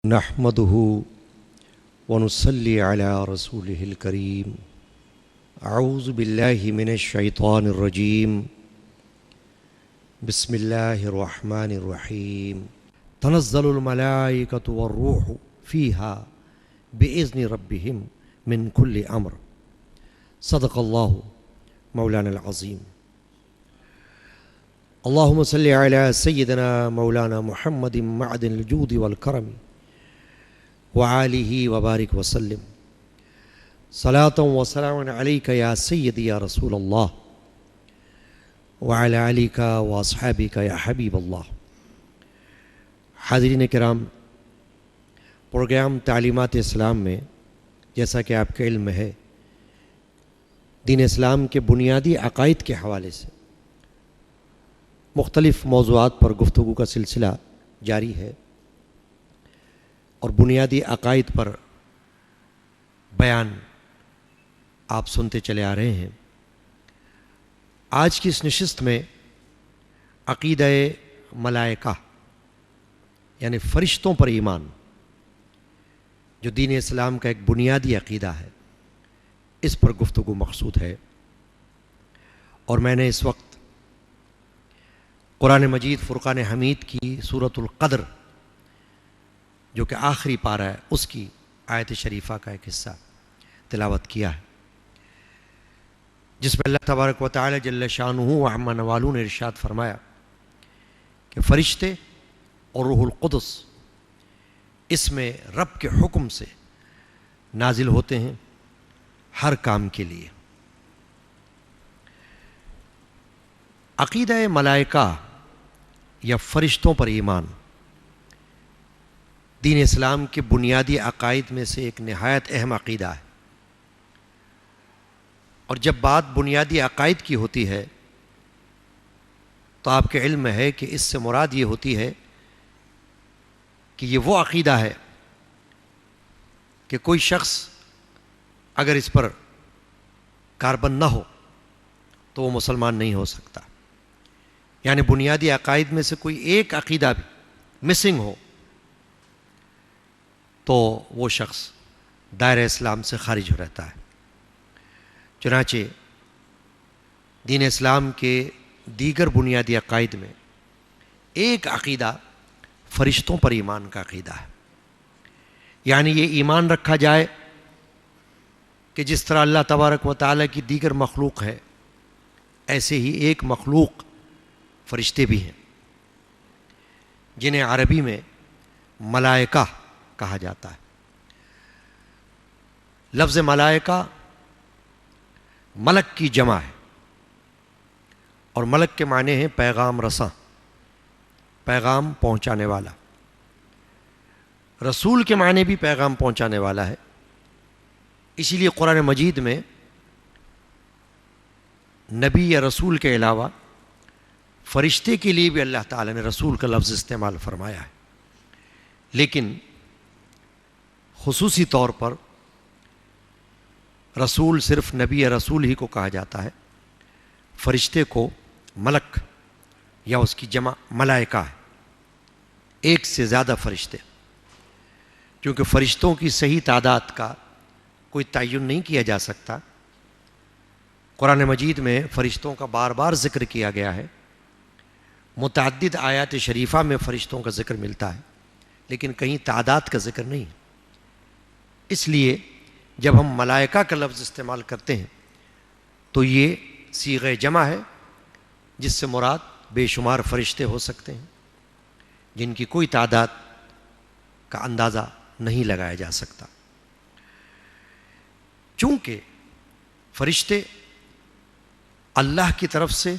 نحمده ونصلي على رسوله الكريم. أعوذ بالله من الشيطان الرجيم. بسم الله الرحمن الرحيم. تنزل الملائكة والروح فيها بإذن ربهم من كل أمر. صدق الله مولانا العظيم. اللهم صل على سيدنا مولانا محمد معدن الجود والكرم وآلہ وبارک وسلم. صلاۃ و سلام علیک یا سیدی یا رسول اللہ وعلی آلک و اصحابک یا حبیب اللہ. حاضرین کرام، پروگرام تعلیمات اسلام میں جیسا کہ آپ کے علم میں ہے، دین اسلام کے بنیادی عقائد کے حوالے سے مختلف موضوعات پر گفتگو کا سلسلہ جاری ہے اور بنیادی عقائد پر بیان آپ سنتے چلے آ رہے ہیں. آج کی اس نشست میں عقیدہ ملائکہ یعنی فرشتوں پر ایمان، جو دین اسلام کا ایک بنیادی عقیدہ ہے، اس پر گفتگو مقصود ہے. اور میں نے اس وقت قرآن مجید فرقان حمید کی سورۃ القدر، جو کہ آخری پارہ ہے، اس کی آیت شریفہ کا ایک حصہ تلاوت کیا ہے، جس میں اللہ تبارک و تعالی جل شانہ و عم نوالہ نے ارشاد فرمایا کہ فرشتے اور روح القدس اس میں رب کے حکم سے نازل ہوتے ہیں ہر کام کے لیے. عقیدہ ملائکہ یا فرشتوں پر ایمان دین اسلام کے بنیادی عقائد میں سے ایک نہایت اہم عقیدہ ہے. اور جب بات بنیادی عقائد کی ہوتی ہے تو آپ کے علم میں ہے کہ اس سے مراد یہ ہوتی ہے کہ یہ وہ عقیدہ ہے کہ کوئی شخص اگر اس پر کاربند نہ ہو تو وہ مسلمان نہیں ہو سکتا. یعنی بنیادی عقائد میں سے کوئی ایک عقیدہ بھی مسنگ ہو تو وہ شخص دائرہ اسلام سے خارج ہو رہتا ہے. چنانچہ دین اسلام کے دیگر بنیادی عقائد میں ایک عقیدہ فرشتوں پر ایمان کا عقیدہ ہے. یعنی یہ ایمان رکھا جائے کہ جس طرح اللہ تبارک و تعالیٰ کی دیگر مخلوق ہے، ایسے ہی ایک مخلوق فرشتے بھی ہیں، جنہیں عربی میں ملائکہ کہا جاتا ہے. لفظ ملائکہ ملک کی جمع ہے، اور ملک کے معنی ہیں پیغام رساں، پیغام پہنچانے والا. رسول کے معنی بھی پیغام پہنچانے والا ہے. اسی لیے قرآن مجید میں نبی یا رسول کے علاوہ فرشتے کے لیے بھی اللہ تعالیٰ نے رسول کا لفظ استعمال فرمایا ہے. لیکن خصوصی طور پر رسول صرف نبی یا رسول ہی کو کہا جاتا ہے. فرشتے کو ملک یا اس کی جمع ملائکہ ہے، ایک سے زیادہ فرشتے. کیونکہ فرشتوں کی صحیح تعداد کا کوئی تعین نہیں کیا جا سکتا. قرآن مجید میں فرشتوں کا بار بار ذکر کیا گیا ہے، متعدد آیات شریفہ میں فرشتوں کا ذکر ملتا ہے، لیکن کہیں تعداد کا ذکر نہیں. اس لیے جب ہم ملائکہ کا لفظ استعمال کرتے ہیں تو یہ صیغہ جمع ہے، جس سے مراد بے شمار فرشتے ہو سکتے ہیں جن کی کوئی تعداد کا اندازہ نہیں لگایا جا سکتا. چونکہ فرشتے اللہ کی طرف سے،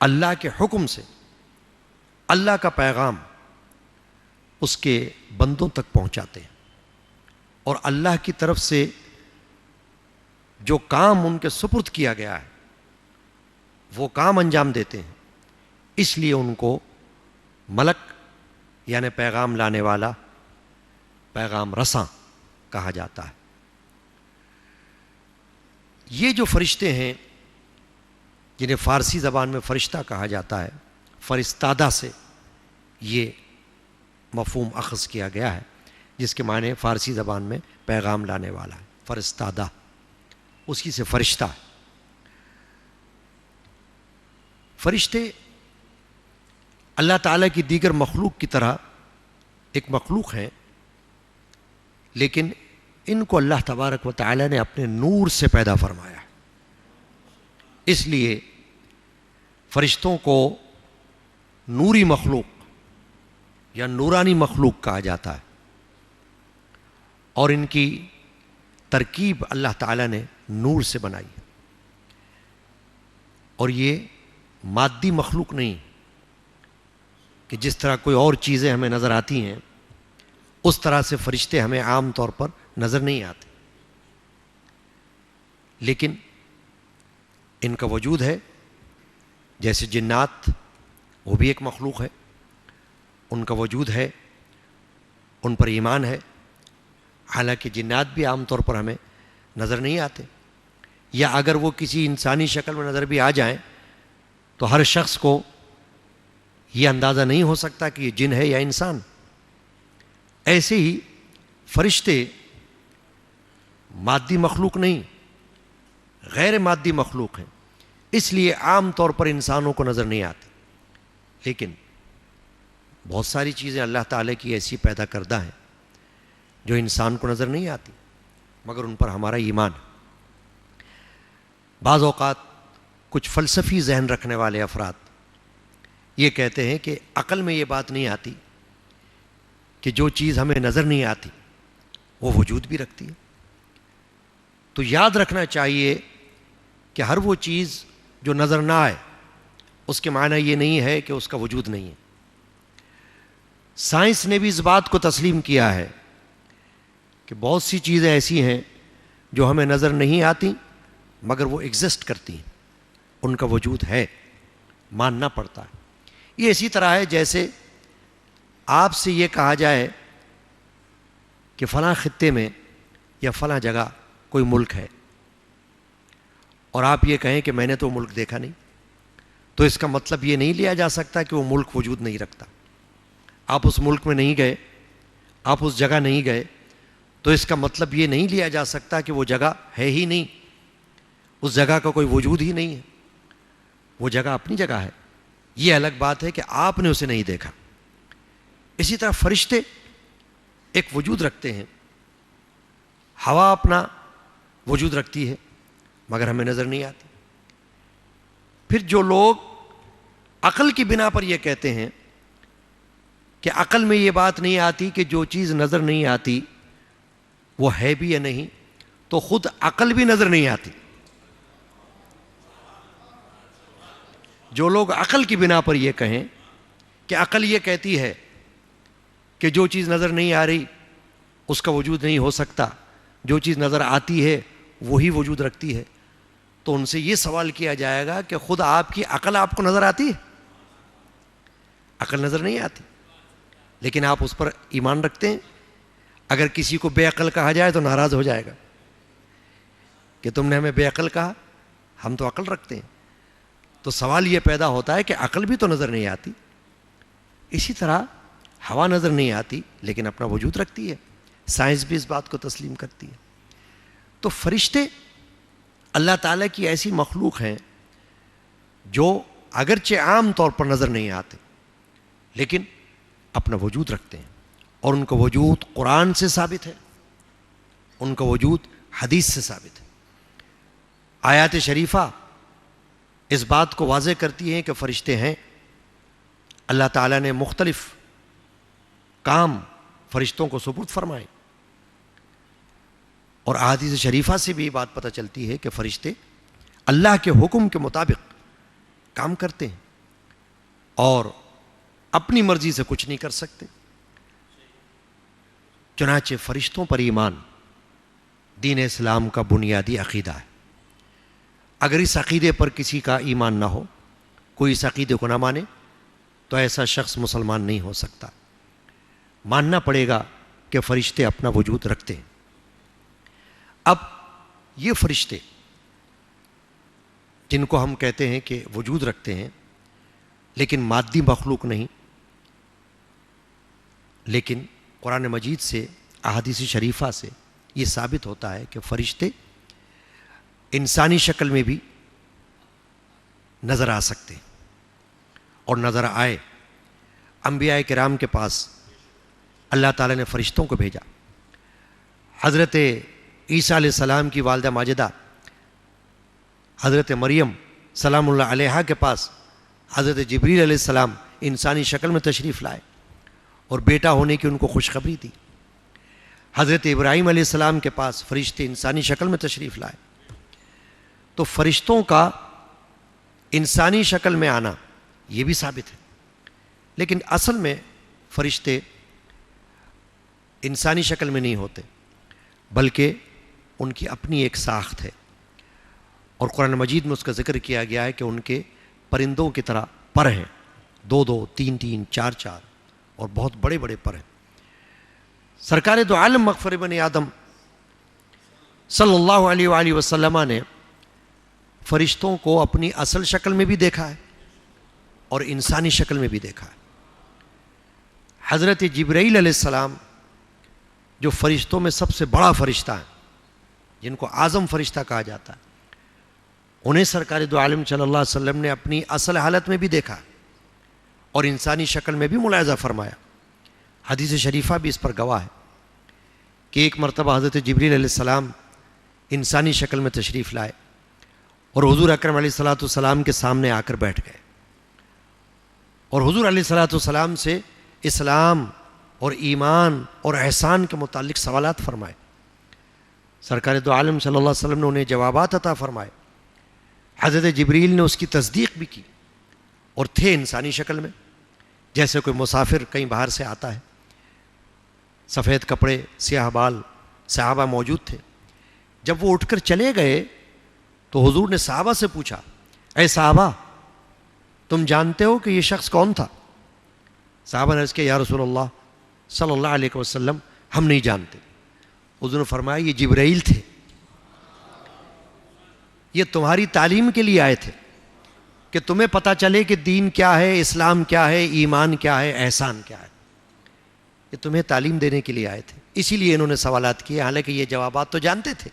اللہ کے حکم سے اللہ کا پیغام اس کے بندوں تک پہنچاتے ہیں، اور اللہ کی طرف سے جو کام ان کے سپرد کیا گیا ہے وہ کام انجام دیتے ہیں. اس لیے ان کو ملک یعنی پیغام لانے والا، پیغام رساں کہا جاتا ہے. یہ جو فرشتے ہیں جنہیں فارسی زبان میں فرشتہ کہا جاتا ہے، فرستادہ سے یہ مفہوم اخذ کیا گیا ہے، جس کے معنی فارسی زبان میں پیغام لانے والا ہے، فرستادہ، اسی سے فرشتہ۔ فرشتے اللہ تعالیٰ کی دیگر مخلوق کی طرح ایک مخلوق ہیں، لیکن ان کو اللہ تبارک و تعالیٰ نے اپنے نور سے پیدا فرمایا، اس لیے فرشتوں کو نوری مخلوق یا نورانی مخلوق کہا جاتا ہے، اور ان کی ترکیب اللہ تعالیٰ نے نور سے بنائی، اور یہ مادی مخلوق نہیں کہ جس طرح کوئی اور چیزیں ہمیں نظر آتی ہیں اس طرح سے فرشتے ہمیں عام طور پر نظر نہیں آتے، لیکن ان کا وجود ہے، جیسے جنات، وہ بھی ایک مخلوق ہے، ان کا وجود ہے، ان پر ایمان ہے، حالانکہ جنات بھی عام طور پر ہمیں نظر نہیں آتے، یا اگر وہ کسی انسانی شکل میں نظر بھی آ جائیں تو ہر شخص کو یہ اندازہ نہیں ہو سکتا کہ یہ جن ہے یا انسان۔ ایسے ہی فرشتے مادی مخلوق نہیں، غیر مادی مخلوق ہیں، اس لیے عام طور پر انسانوں کو نظر نہیں آتے، لیکن بہت ساری چیزیں اللہ تعالیٰ کی ایسی پیدا کردہ ہیں جو انسان کو نظر نہیں آتی، مگر ان پر ہمارا ایمان۔ بعض اوقات کچھ فلسفی ذہن رکھنے والے افراد یہ کہتے ہیں کہ عقل میں یہ بات نہیں آتی کہ جو چیز ہمیں نظر نہیں آتی وہ وجود بھی رکھتی ہے۔ تو یاد رکھنا چاہیے کہ ہر وہ چیز جو نظر نہ آئے اس کے معنی یہ نہیں ہے کہ اس کا وجود نہیں ہے۔ سائنس نے بھی اس بات کو تسلیم کیا ہے کہ بہت سی چیزیں ایسی ہیں جو ہمیں نظر نہیں آتی مگر وہ ایگزسٹ کرتی ہیں، ان کا وجود ہے، ماننا پڑتا ہے۔ یہ اسی طرح ہے جیسے آپ سے یہ کہا جائے کہ فلاں خطے میں یا فلاں جگہ کوئی ملک ہے، اور آپ یہ کہیں کہ میں نے تو ملک دیکھا نہیں، تو اس کا مطلب یہ نہیں لیا جا سکتا کہ وہ ملک وجود نہیں رکھتا۔ آپ اس ملک میں نہیں گئے، آپ اس جگہ نہیں گئے، تو اس کا مطلب یہ نہیں لیا جا سکتا کہ وہ جگہ ہے ہی نہیں، اس جگہ کا کوئی وجود ہی نہیں ہے، وہ جگہ اپنی جگہ ہے۔ یہ الگ بات ہے کہ آپ نے اسے نہیں دیکھا۔ اسی طرح فرشتے ایک وجود رکھتے ہیں، ہوا اپنا وجود رکھتی ہے مگر ہمیں نظر نہیں آتی۔ پھر جو لوگ عقل کی بنا پر یہ کہتے ہیں کہ عقل میں یہ بات نہیں آتی کہ جو چیز نظر نہیں آتی وہ ہے بھی یا نہیں، تو خود عقل بھی نظر نہیں آتی۔ جو لوگ عقل کی بنا پر یہ کہیں کہ عقل یہ کہتی ہے کہ جو چیز نظر نہیں آ رہی اس کا وجود نہیں ہو سکتا، جو چیز نظر آتی ہے وہی وجود رکھتی ہے، تو ان سے یہ سوال کیا جائے گا کہ خود آپ کی عقل آپ کو نظر آتی ہے؟ عقل نظر نہیں آتی، لیکن آپ اس پر ایمان رکھتے ہیں۔ اگر کسی کو بے عقل کہا جائے تو ناراض ہو جائے گا کہ تم نے ہمیں بے عقل کہا، ہم تو عقل رکھتے ہیں۔ تو سوال یہ پیدا ہوتا ہے کہ عقل بھی تو نظر نہیں آتی۔ اسی طرح ہوا نظر نہیں آتی لیکن اپنا وجود رکھتی ہے، سائنس بھی اس بات کو تسلیم کرتی ہے۔ تو فرشتے اللہ تعالیٰ کی ایسی مخلوق ہیں جو اگرچہ عام طور پر نظر نہیں آتے لیکن اپنا وجود رکھتے ہیں، اور ان کا وجود قرآن سے ثابت ہے، ان کا وجود حدیث سے ثابت ہے۔ آیات شریفہ اس بات کو واضح کرتی ہیں کہ فرشتے ہیں۔ اللہ تعالیٰ نے مختلف کام فرشتوں کو سپرد فرمائے، اور احادیث شریفہ سے بھی یہ بات پتہ چلتی ہے کہ فرشتے اللہ کے حکم کے مطابق کام کرتے ہیں اور اپنی مرضی سے کچھ نہیں کر سکتے۔ چنانچہ فرشتوں پر ایمان دین اسلام کا بنیادی عقیدہ ہے۔ اگر اس عقیدے پر کسی کا ایمان نہ ہو، کوئی اس عقیدے کو نہ مانے، تو ایسا شخص مسلمان نہیں ہو سکتا۔ ماننا پڑے گا کہ فرشتے اپنا وجود رکھتے ہیں۔ اب یہ فرشتے جن کو ہم کہتے ہیں کہ وجود رکھتے ہیں لیکن مادی مخلوق نہیں، لیکن قرآن مجید سے، احادیث شریفہ سے یہ ثابت ہوتا ہے کہ فرشتے انسانی شکل میں بھی نظر آ سکتے ہیں، اور نظر آئے۔ انبیاء کرام کے پاس اللہ تعالیٰ نے فرشتوں کو بھیجا۔ حضرت عیسیٰ علیہ السلام کی والدہ ماجدہ حضرت مریم سلام اللہ علیہا کے پاس حضرت جبریل علیہ السلام انسانی شکل میں تشریف لائے اور بیٹا ہونے کی ان کو خوشخبری دی۔ حضرت ابراہیم علیہ السلام کے پاس فرشتے انسانی شکل میں تشریف لائے۔ تو فرشتوں کا انسانی شکل میں آنا یہ بھی ثابت ہے، لیکن اصل میں فرشتے انسانی شکل میں نہیں ہوتے، بلکہ ان کی اپنی ایک ساخت ہے، اور قرآن مجید میں اس کا ذکر کیا گیا ہے کہ ان کے پرندوں کی طرح پر ہیں، 2 3 3 4 4 اور بہت بڑے بڑے پر ہیں۔ سرکار دو عالم مغفر بن آدم صلی اللہ علیہ وآلہ وسلم نے فرشتوں کو اپنی اصل شکل میں بھی دیکھا ہے اور انسانی شکل میں بھی دیکھا ہے۔ حضرت جبرائیل علیہ السلام جو فرشتوں میں سب سے بڑا فرشتہ ہے، جن کو اعظم فرشتہ کہا جاتا ہے، انہیں سرکار دو عالم صلی اللہ علیہ وسلم نے اپنی اصل حالت میں بھی دیکھا اور انسانی شکل میں بھی ملاحظہ فرمایا۔ حدیث شریفہ بھی اس پر گواہ ہے کہ ایک مرتبہ حضرت جبریل علیہ السلام انسانی شکل میں تشریف لائے اور حضور اکرم علیہ الصلوۃ والسلام کے سامنے آ کر بیٹھ گئے، اور حضور علیہ الصلوۃ والسلام سے اسلام اور ایمان اور احسان کے متعلق سوالات فرمائے۔ سرکار دو عالم صلی اللہ علیہ وسلم نے انہیں جوابات عطا فرمائے۔ حضرت جبریل نے اس کی تصدیق بھی کی، اور تھے انسانی شکل میں، جیسے کوئی مسافر کہیں باہر سے آتا ہے، سفید کپڑے، سیاہ بال، صحابہ موجود تھے۔ جب وہ اٹھ کر چلے گئے تو حضور نے صحابہ سے پوچھا، اے صحابہ تم جانتے ہو کہ یہ شخص کون تھا؟ صحابہ نے عرض کیا، یا رسول اللہ صلی اللہ علیہ وسلم ہم نہیں جانتے۔ حضور نے فرمایا، یہ جبرائیل تھے، یہ تمہاری تعلیم کے لیے آئے تھے کہ تمہیں پتہ چلے کہ دین کیا ہے، اسلام کیا ہے، ایمان کیا ہے، احسان کیا ہے۔ یہ تمہیں تعلیم دینے کے لیے آئے تھے، اسی لیے انہوں نے سوالات کیے، حالانکہ یہ جوابات تو جانتے تھے،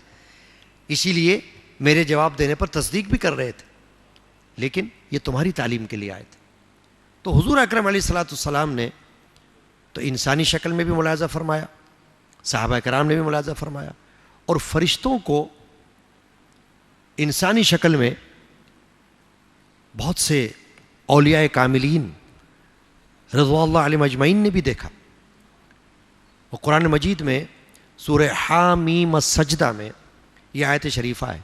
اسی لیے میرے جواب دینے پر تصدیق بھی کر رہے تھے، لیکن یہ تمہاری تعلیم کے لیے آئے تھے۔ تو حضور اکرم علیہ الصلوۃ والسلام نے تو انسانی شکل میں بھی ملاحظہ فرمایا، صحابہ کرام نے بھی ملاحظہ فرمایا، اور فرشتوں کو انسانی شکل میں بہت سے اولیاء کاملین رضوان اللہ علیہم اجمعین نے بھی دیکھا۔ اور قرآن مجید میں سورہ حامیم السجدہ میں یہ آیت شریفہ ہے،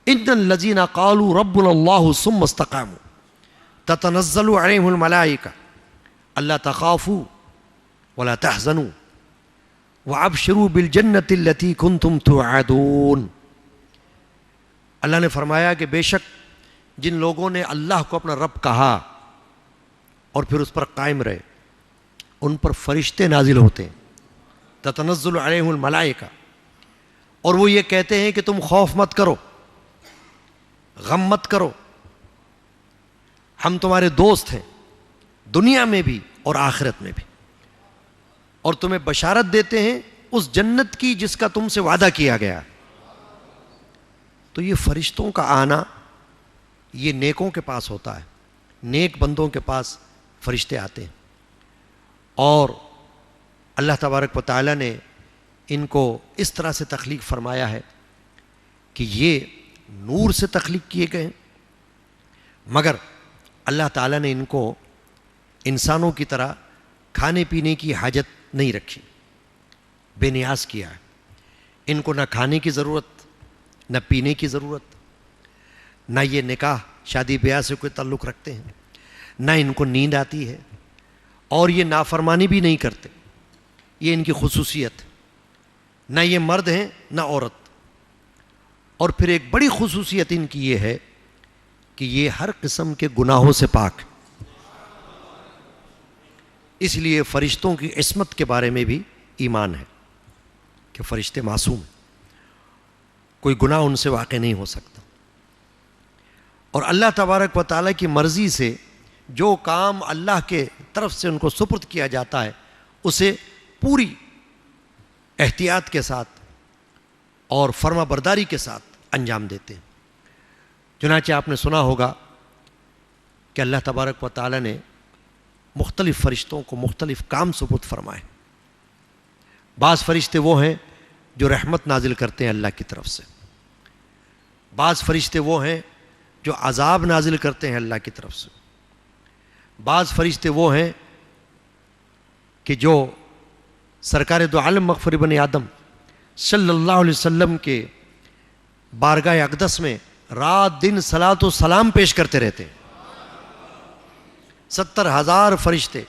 ان الذین قالوا ربنا اللہ ثم استقاموا تتنزل علیہم الملائکہ الا تخافوا ولا تحزنوا وابشروا بالجنۃ التی کنتم توعدون۔ اللہ نے فرمایا کہ بے شک جن لوگوں نے اللہ کو اپنا رب کہا اور پھر اس پر قائم رہے، ان پر فرشتے نازل ہوتے ہیں، تتنزل علیہم الملائکہ، اور وہ یہ کہتے ہیں کہ تم خوف مت کرو، غم مت کرو، ہم تمہارے دوست ہیں دنیا میں بھی اور آخرت میں بھی، اور تمہیں بشارت دیتے ہیں اس جنت کی جس کا تم سے وعدہ کیا گیا۔ تو یہ فرشتوں کا آنا یہ نیکوں کے پاس ہوتا ہے، نیک بندوں کے پاس فرشتے آتے ہیں، اور اللہ تبارک و تعالیٰ نے ان کو اس طرح سے تخلیق فرمایا ہے کہ یہ نور سے تخلیق کیے گئے ہیں، مگر اللہ تعالیٰ نے ان کو انسانوں کی طرح کھانے پینے کی حاجت نہیں رکھی، بے نیاز کیا ہے۔ ان کو نہ کھانے کی ضرورت، نہ پینے کی ضرورت، نہ یہ نکاح شادی بیاہ سے کوئی تعلق رکھتے ہیں، نہ ان کو نیند آتی ہے، اور یہ نافرمانی بھی نہیں کرتے، یہ ان کی خصوصیت، نہ یہ مرد ہیں نہ عورت۔ اور پھر ایک بڑی خصوصیت ان کی یہ ہے کہ یہ ہر قسم کے گناہوں سے پاک، اس لیے فرشتوں کی عصمت کے بارے میں بھی ایمان ہے کہ فرشتے معصوم ہیں، کوئی گناہ ان سے واقع نہیں ہو سکتا، اور اللہ تبارک و تعالیٰ کی مرضی سے جو کام اللہ کے طرف سے ان کو سپرد کیا جاتا ہے اسے پوری احتیاط کے ساتھ اور فرما برداری کے ساتھ انجام دیتے ہیں۔ چنانچہ آپ نے سنا ہوگا کہ اللہ تبارک و تعالیٰ نے مختلف فرشتوں کو مختلف کام سپرد فرمائے۔ بعض فرشتے وہ ہیں جو رحمت نازل کرتے ہیں اللہ کی طرف سے، بعض فرشتے وہ ہیں جو عذاب نازل کرتے ہیں اللہ کی طرف سے، بعض فرشتے وہ ہیں کہ جو سرکار دو عالم مغفر بن آدم صلی اللہ علیہ وسلم کے بارگاہ اقدس میں رات دن صلاۃ و سلام پیش کرتے رہتے ہیں۔ 70,000 فرشتے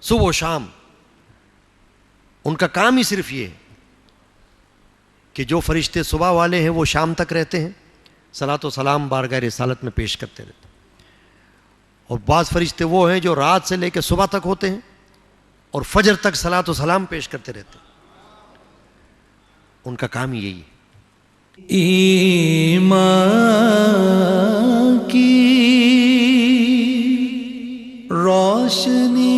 صبح و شام، ان کا کام ہی صرف یہ ہے کہ جو فرشتے صبح والے ہیں وہ شام تک رہتے ہیں، صلاۃ و سلام بارگاہ رسالت میں پیش کرتے رہتے ہیں، اور بعض فرشتے وہ ہیں جو رات سے لے کے صبح تک ہوتے ہیں اور فجر تک صلاۃ و سلام پیش کرتے رہتے ہیں۔ ان کا کام ہی یہی ہے۔ ایمان کی روشنی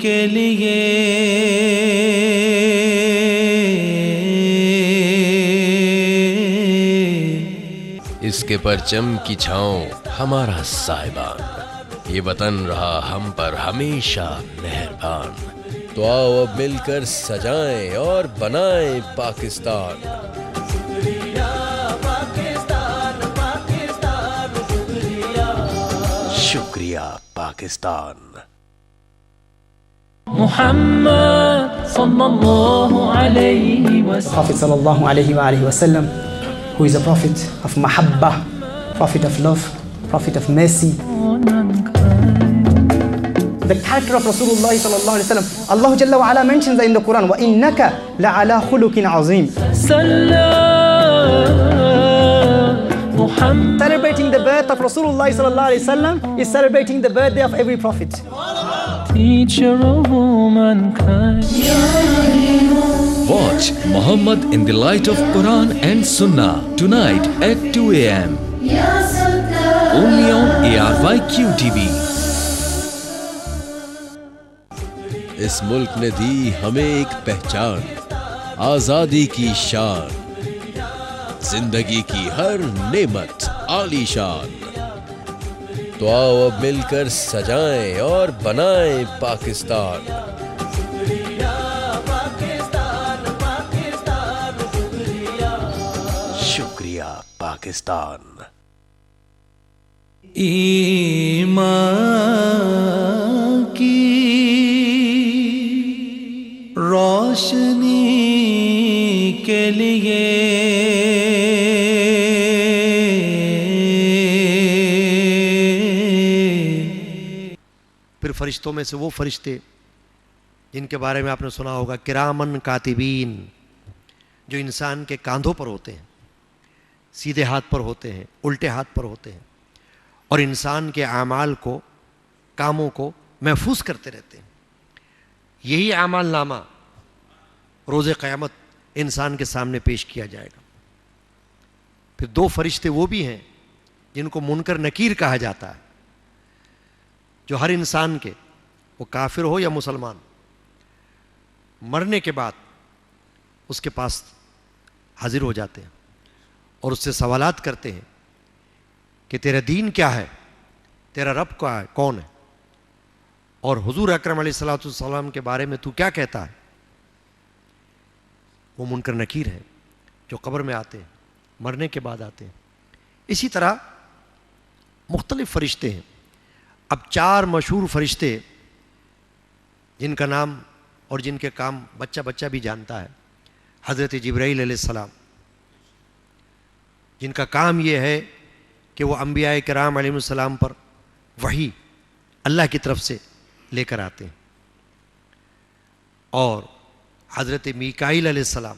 کے لیے اس کے پرچم کی چھاؤں ہمارا صاحبان، یہ وطن رہا ہم پر ہمیشہ مہربان۔ تو آؤ اب مل کر سجائیں اور بنائیں پاکستان۔ شکریہ پاکستان۔ محمد صلی اللہ علیہ وسلم. Prophet sallallahu alaihi wasallam, who is a prophet of mahabbah, prophet of love, prophet of mercy. The character of Rasulullah sallallahu alaihi wasallam, Allah Jalla wa Ala mentions that in the Quran, وَإِنَّكَ لَعَلَى خُلُقٍ عَظِيمٍ. Celebrating the birth of Rasulullah sallallahu alaihi wasallam is celebrating the birthday of every prophet. Teacher of mankind. Watch Muhammad in the light of Quran and Sunnah tonight at 2 a.m. Only on ARYQ TV. اس ملک نے دی ہمیں ایک پہچان، آزادی کی شان، زندگی کی ہر نعمت عالی شان۔ تو آؤ اب مل کر سجائیں اور بنائیں پاکستان۔ شکریہ پاکستان۔ ایمان کی روشنی کے لیے پھر فرشتوں میں سے وہ فرشتے جن کے بارے میں آپ نے سنا ہوگا کرامن کاتبین، جو انسان کے کاندھوں پر ہوتے ہیں، سیدھے ہاتھ پر ہوتے ہیں، الٹے ہاتھ پر ہوتے ہیں، اور انسان کے اعمال کو، کاموں کو محفوظ کرتے رہتے ہیں۔ یہی اعمال نامہ روز قیامت انسان کے سامنے پیش کیا جائے گا۔ پھر دو فرشتے وہ بھی ہیں جن کو منکر نکیر کہا جاتا ہے، جو ہر انسان کے، وہ کافر ہو یا مسلمان، مرنے کے بعد اس کے پاس حاضر ہو جاتے ہیں اور اس سے سوالات کرتے ہیں کہ تیرا دین کیا ہے، تیرا رب کیا ہے، کون ہے، اور حضور اکرم علیہ الصلوۃ والسلام کے بارے میں تو کیا کہتا ہے۔ وہ منکر نکیر ہیں جو قبر میں آتے ہیں، مرنے کے بعد آتے ہیں۔ اسی طرح مختلف فرشتے ہیں۔ اب 4 مشہور فرشتے جن کا نام اور جن کے کام بچہ بچہ بھی جانتا ہے، حضرت جبرائیل علیہ السلام، جن کا کام یہ ہے کہ وہ انبیاء کرام علیہ السلام پر وحی اللہ کی طرف سے لے کر آتے ہیں، اور حضرت میکائیل علیہ السلام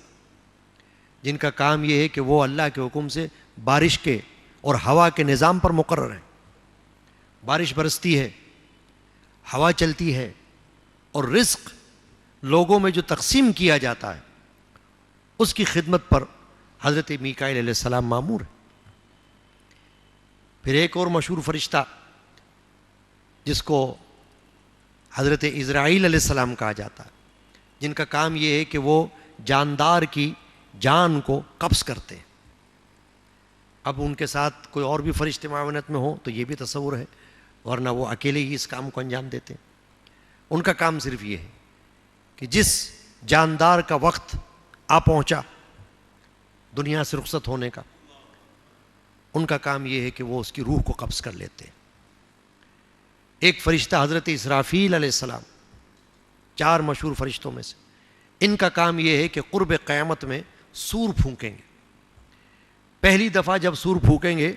جن کا کام یہ ہے کہ وہ اللہ کے حکم سے بارش کے اور ہوا کے نظام پر مقرر ہیں۔ بارش برستی ہے، ہوا چلتی ہے، اور رزق لوگوں میں جو تقسیم کیا جاتا ہے اس کی خدمت پر حضرت میکائیل علیہ السلام مامور ہے۔ پھر ایک اور مشہور فرشتہ جس کو حضرت اسرائیل علیہ السلام کہا جاتا ہے، جن کا کام یہ ہے کہ وہ جاندار کی جان کو قبض کرتے ہیں۔ اب ان کے ساتھ کوئی اور بھی فرشتے معاونت میں ہوں تو یہ بھی تصور ہے، ورنہ وہ اکیلے ہی اس کام کو انجام دیتے ہیں۔ ان کا کام صرف یہ ہے کہ جس جاندار کا وقت آ پہنچا دنیا سے رخصت ہونے کا، ان کا کام یہ ہے کہ وہ اس کی روح کو قبض کر لیتے ہیں۔ ایک فرشتہ حضرت اسرافیل علیہ السلام، 4 مشہور فرشتوں میں سے، ان کا کام یہ ہے کہ قرب قیامت میں سور پھونکیں گے۔ پہلی دفعہ جب سور پھونکیں گے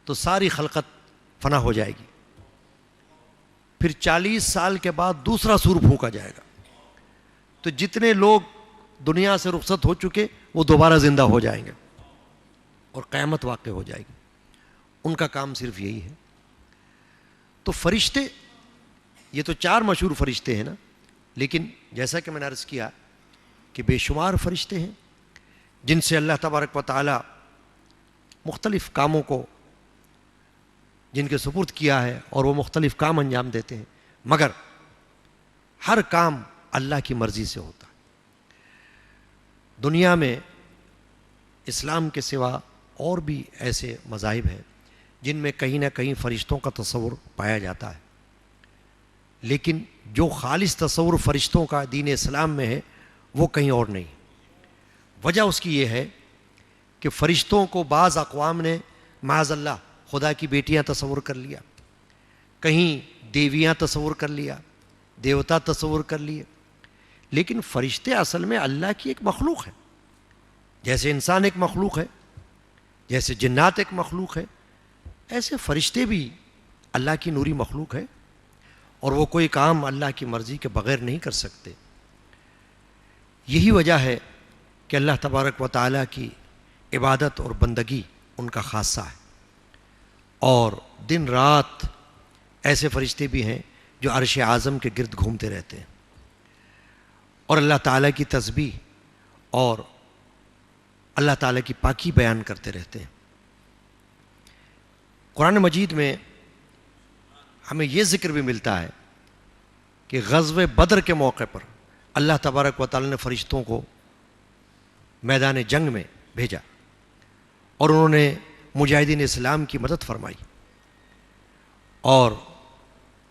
تو ساری خلقت فنا ہو جائے گی، پھر 40 سال کے بعد دوسرا سور پھونکا جائے گا، تو جتنے لوگ دنیا سے رخصت ہو چکے وہ دوبارہ زندہ ہو جائیں گے اور قیامت واقع ہو جائے گی۔ ان کا کام صرف یہی ہے۔ تو فرشتے، یہ تو 4 مشہور فرشتے ہیں نا، لیکن جیسا کہ میں نے عرض کیا کہ بے شمار فرشتے ہیں جن سے اللہ تبارک و تعالی مختلف کاموں کو جن کے سپرد کیا ہے اور وہ مختلف کام انجام دیتے ہیں، مگر ہر کام اللہ کی مرضی سے ہوتا ہے۔ دنیا میں اسلام کے سوا اور بھی ایسے مذاہب ہیں جن میں کہیں نہ کہیں فرشتوں کا تصور پایا جاتا ہے، لیکن جو خالص تصور فرشتوں کا دین اسلام میں ہے وہ کہیں اور نہیں۔ وجہ اس کی یہ ہے کہ فرشتوں کو بعض اقوام نے معاذ اللہ خدا کی بیٹیاں تصور کر لیا، کہیں دیویاں تصور کر لیا، دیوتا تصور کر لیے، لیکن فرشتے اصل میں اللہ کی ایک مخلوق ہے۔ جیسے انسان ایک مخلوق ہے، جیسے جنات ایک مخلوق ہے، ایسے فرشتے بھی اللہ کی نوری مخلوق ہے، اور وہ کوئی کام اللہ کی مرضی کے بغیر نہیں کر سکتے۔ یہی وجہ ہے کہ اللہ تبارک و تعالیٰ کی عبادت اور بندگی ان کا خاصہ ہے، اور دن رات ایسے فرشتے بھی ہیں جو عرش اعظم کے گرد گھومتے رہتے ہیں اور اللہ تعالیٰ کی تسبیح اور اللہ تعالیٰ کی پاکی بیان کرتے رہتے ہیں۔ قرآن مجید میں ہمیں یہ ذکر بھی ملتا ہے کہ غزوہ بدر کے موقع پر اللہ تبارک و تعالیٰ نے فرشتوں کو میدان جنگ میں بھیجا اور انہوں نے مجاہدین اسلام کی مدد فرمائی، اور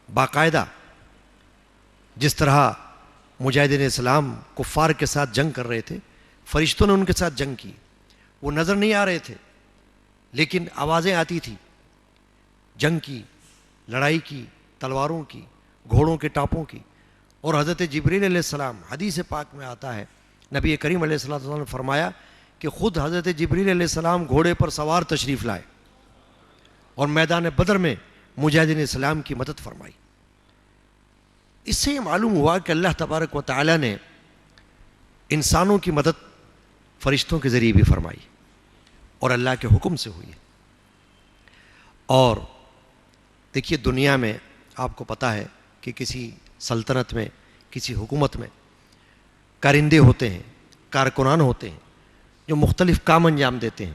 باقاعدہ جس طرح مجاہدین اسلام کفار کے ساتھ جنگ کر رہے تھے، فرشتوں نے ان کے ساتھ جنگ کی۔ وہ نظر نہیں آ رہے تھے لیکن آوازیں آتی تھی جنگ کی، لڑائی کی، تلواروں کی، گھوڑوں کے ٹاپوں کی۔ اور حضرت جبریل علیہ السلام، حدیث پاک میں آتا ہے، نبی کریم علیہ السلام نے فرمایا کہ خود حضرت جبریل علیہ السلام گھوڑے پر سوار تشریف لائے اور میدان بدر میں مجاہدین اسلام کی مدد فرمائی۔ اس سے یہ معلوم ہوا کہ اللہ تبارک و تعالی نے انسانوں کی مدد فرشتوں کے ذریعے بھی فرمائی اور اللہ کے حکم سے ہوئی۔ اور دیکھیے دنیا میں آپ کو پتہ ہے کہ کسی سلطنت میں، کسی حکومت میں کارندے ہوتے ہیں، کارکنان ہوتے ہیں جو مختلف کام انجام دیتے ہیں،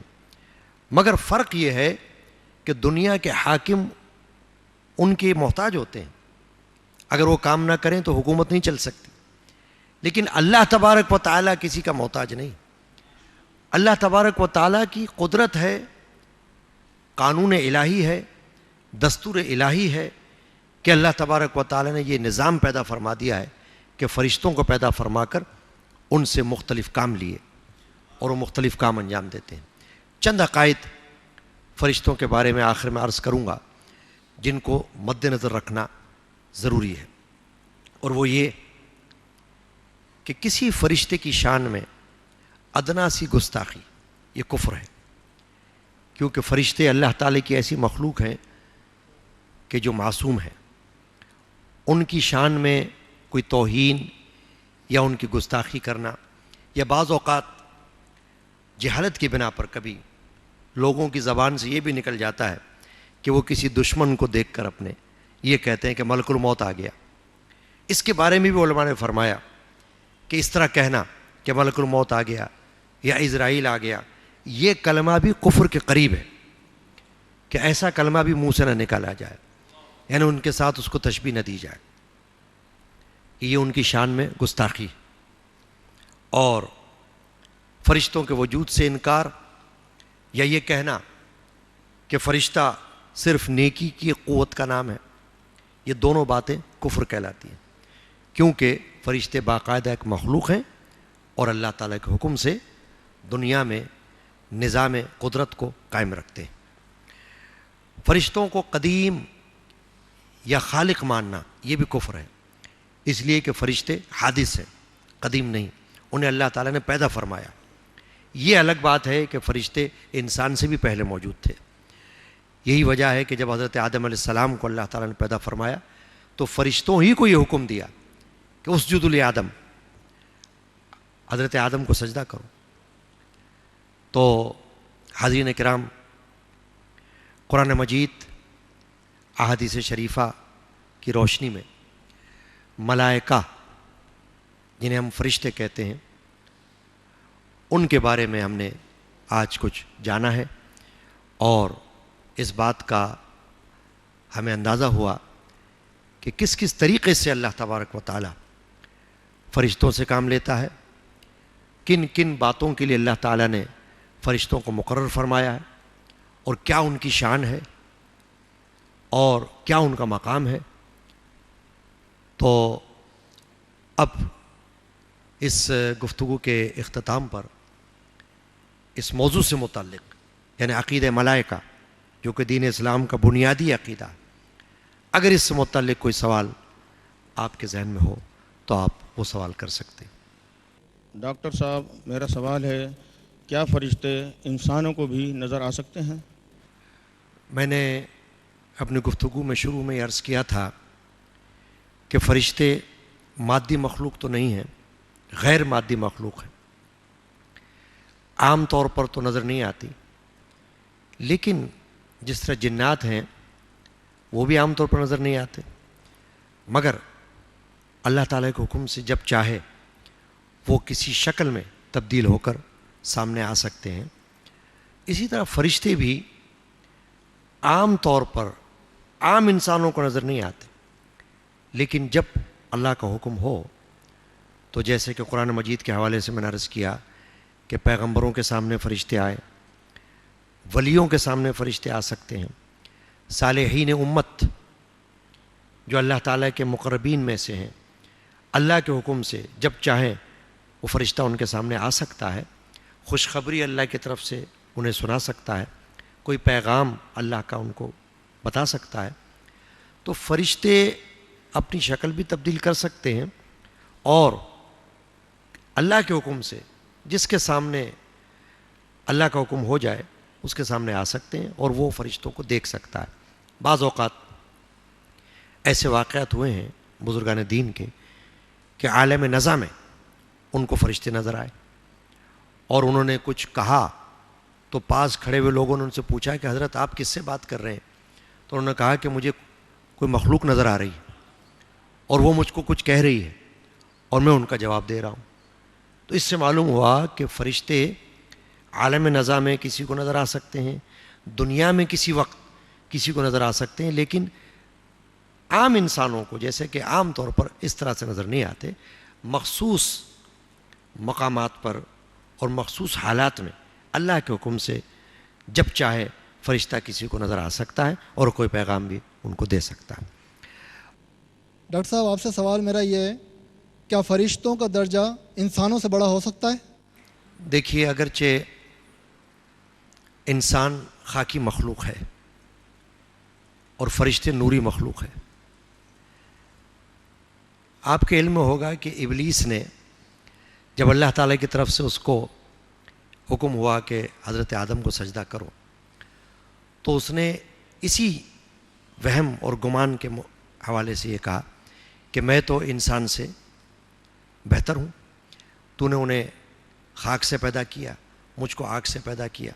مگر فرق یہ ہے کہ دنیا کے حاکم ان کے محتاج ہوتے ہیں، اگر وہ کام نہ کریں تو حکومت نہیں چل سکتی، لیکن اللہ تبارک و تعالیٰ کسی کا محتاج نہیں۔ اللہ تبارک و تعالیٰ کی قدرت ہے، قانون الہی ہے، دستور الہی ہے کہ اللہ تبارک و تعالیٰ نے یہ نظام پیدا فرما دیا ہے کہ فرشتوں کو پیدا فرما کر ان سے مختلف کام لیے اور وہ مختلف کام انجام دیتے ہیں۔ چند عقائد فرشتوں کے بارے میں آخر میں عرض کروں گا جن کو مد نظر رکھنا ضروری ہے، اور وہ یہ کہ کسی فرشتے کی شان میں ادنا سی گستاخی یہ کفر ہے، کیونکہ فرشتے اللہ تعالیٰ کی ایسی مخلوق ہیں کہ جو معصوم ہیں، ان کی شان میں کوئی توہین یا ان کی گستاخی کرنا، یا بعض اوقات جہالت کی بنا پر کبھی لوگوں کی زبان سے یہ بھی نکل جاتا ہے کہ وہ کسی دشمن کو دیکھ کر اپنے یہ کہتے ہیں کہ ملک الموت آ گیا۔ اس کے بارے میں بھی علماء نے فرمایا کہ اس طرح کہنا کہ ملک الموت آ گیا یا عزرائیل آ گیا، یہ کلمہ بھی کفر کے قریب ہے، کہ ایسا کلمہ بھی منہ سے نہ نکالا جائے، یعنی ان کے ساتھ اس کو تشبیہ نہ دی جائے۔ یہ ان کی شان میں گستاخی، اور فرشتوں کے وجود سے انکار یا یہ کہنا کہ فرشتہ صرف نیکی کی قوت کا نام ہے، یہ دونوں باتیں کفر کہلاتی ہیں، کیونکہ فرشتے باقاعدہ ایک مخلوق ہیں اور اللہ تعالیٰ کے حکم سے دنیا میں نظام قدرت کو قائم رکھتے ہیں۔ فرشتوں کو قدیم یا خالق ماننا یہ بھی کفر ہے، اس لیے کہ فرشتے حادث ہیں، قدیم نہیں، انہیں اللہ تعالیٰ نے پیدا فرمایا۔ یہ الگ بات ہے کہ فرشتے انسان سے بھی پہلے موجود تھے۔ یہی وجہ ہے کہ جب حضرت آدم علیہ السلام کو اللہ تعالیٰ نے پیدا فرمایا تو فرشتوں ہی کو یہ حکم دیا کہ اسجدوا لآدم، حضرت آدم کو سجدہ کرو۔ تو حاضرین کرام، قرآن مجید احادیث شریفہ کی روشنی میں ملائکہ جنہیں ہم فرشتے کہتے ہیں ان کے بارے میں ہم نے آج کچھ جانا ہے، اور اس بات کا ہمیں اندازہ ہوا کہ کس کس طریقے سے اللہ تبارک و تعالی فرشتوں سے کام لیتا ہے، کن کن باتوں کے لیے اللہ تعالیٰ نے فرشتوں کو مقرر فرمایا ہے، اور کیا ان کی شان ہے اور کیا ان کا مقام ہے۔ تو اب اس گفتگو کے اختتام پر اس موضوع سے متعلق یعنی عقیدہ ملائکہ جو کہ دین اسلام کا بنیادی عقیدہ ہے، اگر اس سے متعلق کوئی سوال آپ کے ذہن میں ہو تو آپ وہ سوال کر سکتے ہیں۔ ڈاکٹر صاحب، میرا سوال ہے، کیا فرشتے انسانوں کو بھی نظر آ سکتے ہیں؟ میں نے اپنی گفتگو میں شروع میں عرض کیا تھا کہ فرشتے مادی مخلوق تو نہیں ہیں، غیر مادی مخلوق ہیں، عام طور پر تو نظر نہیں آتی، لیکن جس طرح جنات ہیں وہ بھی عام طور پر نظر نہیں آتے، مگر اللہ تعالیٰ کے حکم سے جب چاہے وہ کسی شکل میں تبدیل ہو کر سامنے آ سکتے ہیں۔ اسی طرح فرشتے بھی عام طور پر عام انسانوں کو نظر نہیں آتے، لیکن جب اللہ کا حکم ہو تو جیسے کہ قرآن مجید کے حوالے سے میں نے عرض کیا کہ پیغمبروں کے سامنے فرشتے آئے، ولیوں کے سامنے فرشتے آ سکتے ہیں، صالحین امت جو اللہ تعالیٰ کے مقربین میں سے ہیں، اللہ کے حکم سے جب چاہیں وہ فرشتہ ان کے سامنے آ سکتا ہے، خوشخبری اللہ کی طرف سے انہیں سنا سکتا ہے، کوئی پیغام اللہ کا ان کو بتا سکتا ہے۔ تو فرشتے اپنی شکل بھی تبدیل کر سکتے ہیں، اور اللہ کے حکم سے جس کے سامنے اللہ کا حکم ہو جائے اس کے سامنے آ سکتے ہیں، اور وہ فرشتوں کو دیکھ سکتا ہے۔ بعض اوقات ایسے واقعات ہوئے ہیں بزرگان دین کے کہ عالم نزا میں ان کو فرشتے نظر آئے اور انہوں نے کچھ کہا تو پاس کھڑے ہوئے لوگوں نے ان سے پوچھا کہ حضرت آپ کس سے بات کر رہے ہیں؟ تو انہوں نے کہا کہ مجھے کوئی مخلوق نظر آ رہی ہے اور وہ مجھ کو کچھ کہہ رہی ہے اور میں ان کا جواب دے رہا ہوں۔ تو اس سے معلوم ہوا کہ فرشتے عالم نزا میں کسی کو نظر آ سکتے ہیں، دنیا میں کسی وقت کسی کو نظر آ سکتے ہیں، لیکن عام انسانوں کو جیسے کہ عام طور پر اس طرح سے نظر نہیں آتے، مخصوص مقامات پر اور مخصوص حالات میں اللہ کے حکم سے جب چاہے فرشتہ کسی کو نظر آ سکتا ہے اور کوئی پیغام بھی ان کو دے سکتا ہے۔ ڈاکٹر صاحب، آپ سے سوال میرا یہ ہے، کیا فرشتوں کا درجہ انسانوں سے بڑا ہو سکتا ہے؟ دیکھیے، اگرچہ انسان خاکی مخلوق ہے اور فرشتے نوری مخلوق ہے، آپ کے علم میں ہوگا کہ ابلیس نے جب اللہ تعالیٰ کی طرف سے اس کو حکم ہوا کہ حضرت آدم کو سجدہ کرو، تو اس نے اسی وہم اور گمان کے حوالے سے یہ کہا کہ میں تو انسان سے بہتر ہوں، تو نے انہیں خاک سے پیدا کیا، مجھ کو آگ سے پیدا کیا۔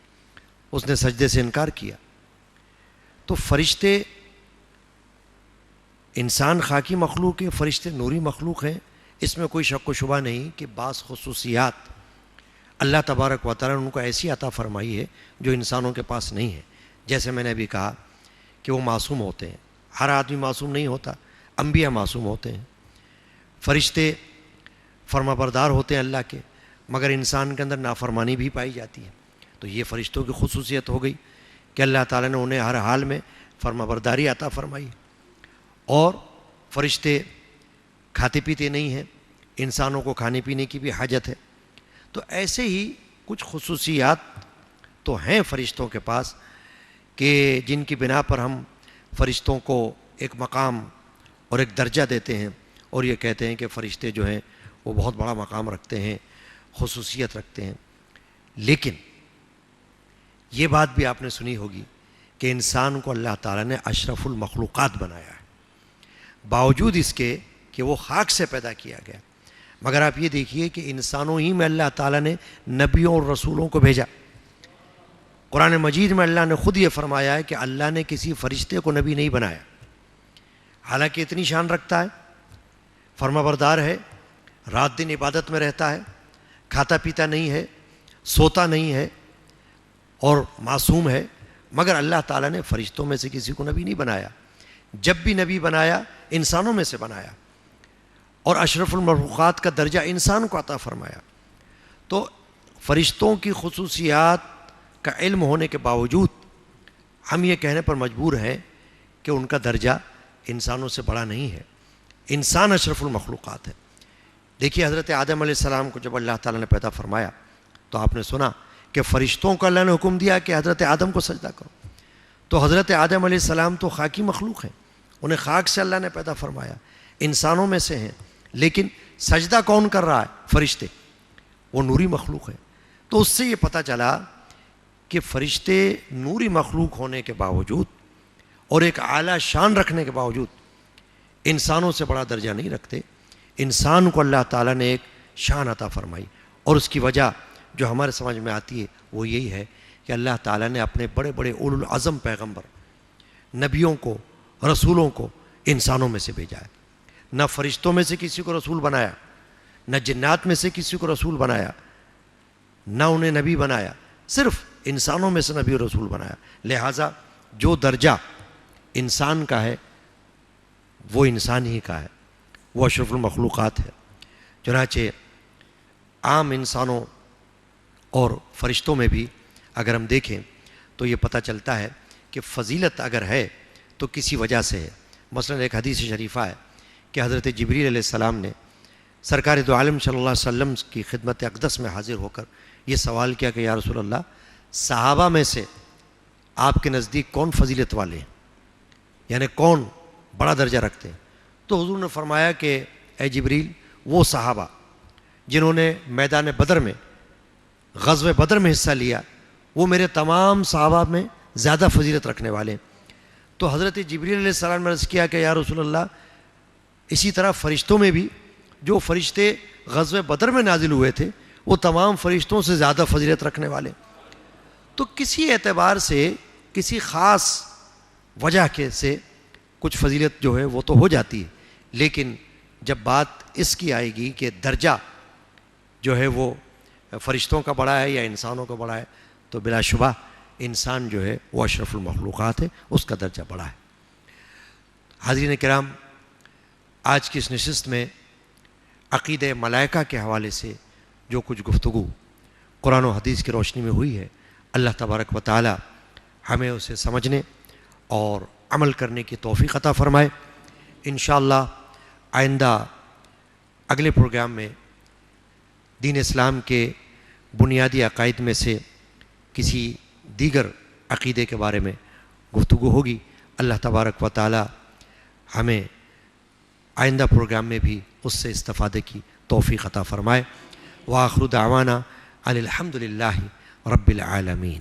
اس نے سجدے سے انکار کیا۔ تو فرشتے، انسان خاکی مخلوق ہے، فرشتے نوری مخلوق ہیں، اس میں کوئی شک و شبہ نہیں کہ بعض خصوصیات اللہ تبارک و تعالیٰ نے ان کو ایسی عطا فرمائی ہے جو انسانوں کے پاس نہیں ہے۔ جیسے میں نے ابھی کہا کہ وہ معصوم ہوتے ہیں، ہر آدمی معصوم نہیں ہوتا، انبیاء معصوم ہوتے ہیں، فرشتے فرما بردار ہوتے ہیں اللہ کے، مگر انسان کے اندر نافرمانی بھی پائی جاتی ہے. تو یہ فرشتوں کی خصوصیت ہو گئی کہ اللہ تعالیٰ نے انہیں ہر حال میں فرما برداری عطا فرمائی. اور فرشتے کھاتے پیتے نہیں ہیں، انسانوں کو کھانے پینے کی بھی حاجت ہے. تو ایسے ہی کچھ خصوصیات تو ہیں فرشتوں کے پاس کہ جن کی بنا پر ہم فرشتوں کو ایک مقام اور ایک درجہ دیتے ہیں اور یہ کہتے ہیں کہ فرشتے جو ہیں وہ بہت بڑا مقام رکھتے ہیں، خصوصیت رکھتے ہیں. لیکن یہ بات بھی آپ نے سنی ہوگی کہ انسان کو اللہ تعالیٰ نے اشرف المخلوقات بنایا ہے، باوجود اس کے کہ وہ خاک سے پیدا کیا گیا. مگر آپ یہ دیکھیے کہ انسانوں ہی میں اللہ تعالیٰ نے نبیوں اور رسولوں کو بھیجا. قرآن مجید میں اللہ نے خود یہ فرمایا ہے کہ اللہ نے کسی فرشتے کو نبی نہیں بنایا، حالانکہ اتنی شان رکھتا ہے، فرما بردار ہے، رات دن عبادت میں رہتا ہے، کھاتا پیتا نہیں ہے، سوتا نہیں ہے اور معصوم ہے. مگر اللہ تعالیٰ نے فرشتوں میں سے کسی کو نبی نہیں بنایا. جب بھی نبی بنایا انسانوں میں سے بنایا اور اشرف المخلوقات کا درجہ انسان کو عطا فرمایا. تو فرشتوں کی خصوصیات کا علم ہونے کے باوجود ہم یہ کہنے پر مجبور ہیں کہ ان کا درجہ انسانوں سے بڑا نہیں ہے. انسان اشرف المخلوقات ہے. دیکھیے حضرت آدم علیہ السلام کو جب اللہ تعالیٰ نے پیدا فرمایا تو آپ نے سنا کہ فرشتوں کو اللہ نے حکم دیا کہ حضرت آدم کو سجدہ کرو. تو حضرت آدم علیہ السلام تو خاکی مخلوق ہیں، انہیں خاک سے اللہ نے پیدا فرمایا، انسانوں میں سے ہیں. لیکن سجدہ کون کر رہا ہے؟ فرشتے، وہ نوری مخلوق ہے. تو اس سے یہ پتہ چلا کہ فرشتے نوری مخلوق ہونے کے باوجود اور ایک اعلیٰ شان رکھنے کے باوجود انسانوں سے بڑا درجہ نہیں رکھتے. انسان کو اللہ تعالیٰ نے ایک شان عطا فرمائی اور اس کی وجہ جو ہمارے سمجھ میں آتی ہے وہ یہی ہے کہ اللہ تعالیٰ نے اپنے بڑے بڑے اولو العزم پیغمبر نبیوں کو، رسولوں کو انسانوں میں سے بھیجا ہے. نہ فرشتوں میں سے کسی کو رسول بنایا، نہ جنات میں سے کسی کو رسول بنایا، نہ انہیں نبی بنایا، صرف انسانوں میں سے نبی اور رسول بنایا. لہٰذا جو درجہ انسان کا ہے وہ انسان ہی کا ہے، وہ اشرف المخلوقات ہے. چنانچہ عام انسانوں اور فرشتوں میں بھی اگر ہم دیکھیں تو یہ پتہ چلتا ہے کہ فضیلت اگر ہے تو کسی وجہ سے ہے. مثلا ایک حدیث شریفہ ہے کہ حضرت جبریل علیہ السلام نے سرکار دو عالم صلی اللہ علیہ وسلم کی خدمت اقدس میں حاضر ہو کر یہ سوال کیا کہ یا رسول اللہ، صحابہ میں سے آپ کے نزدیک کون فضیلت والے ہیں، یعنی کون بڑا درجہ رکھتے ہیں؟ تو حضور نے فرمایا کہ اے جبریل، وہ صحابہ جنہوں نے میدان بدر میں، غزوہ بدر میں حصہ لیا، وہ میرے تمام صحابہ میں زیادہ فضیلت رکھنے والے ہیں. تو حضرت جبریل علیہ السلام نے عرض کیا کہ یا رسول اللہ، اسی طرح فرشتوں میں بھی جو فرشتے غزوہ بدر میں نازل ہوئے تھے وہ تمام فرشتوں سے زیادہ فضیلت رکھنے والے. تو کسی اعتبار سے، کسی خاص وجہ کے سے کچھ فضیلت جو ہے وہ تو ہو جاتی ہے. لیکن جب بات اس کی آئے گی کہ درجہ جو ہے وہ فرشتوں کا بڑا ہے یا انسانوں کا بڑا ہے، تو بلا شبہ انسان جو ہے وہ اشرف المخلوقات ہے، اس کا درجہ بڑا ہے. حاضرین کرام، آج کی اس نشست میں عقیدہ ملائکہ کے حوالے سے جو کچھ گفتگو قرآن و حدیث کی روشنی میں ہوئی ہے، اللہ تبارک و تعالی ہمیں اسے سمجھنے اور عمل کرنے کی توفیق عطا فرمائے. انشاءاللہ آئندہ اگلے پروگرام میں دین اسلام کے بنیادی عقائد میں سے کسی دیگر عقیدے کے بارے میں گفتگو ہوگی. اللہ تبارک و تعالی ہمیں آئندہ پروگرام میں بھی اس سے استفادے کی توفیق عطا فرمائے. وآخر دعوانا ان الحمد للہ رب العالمین.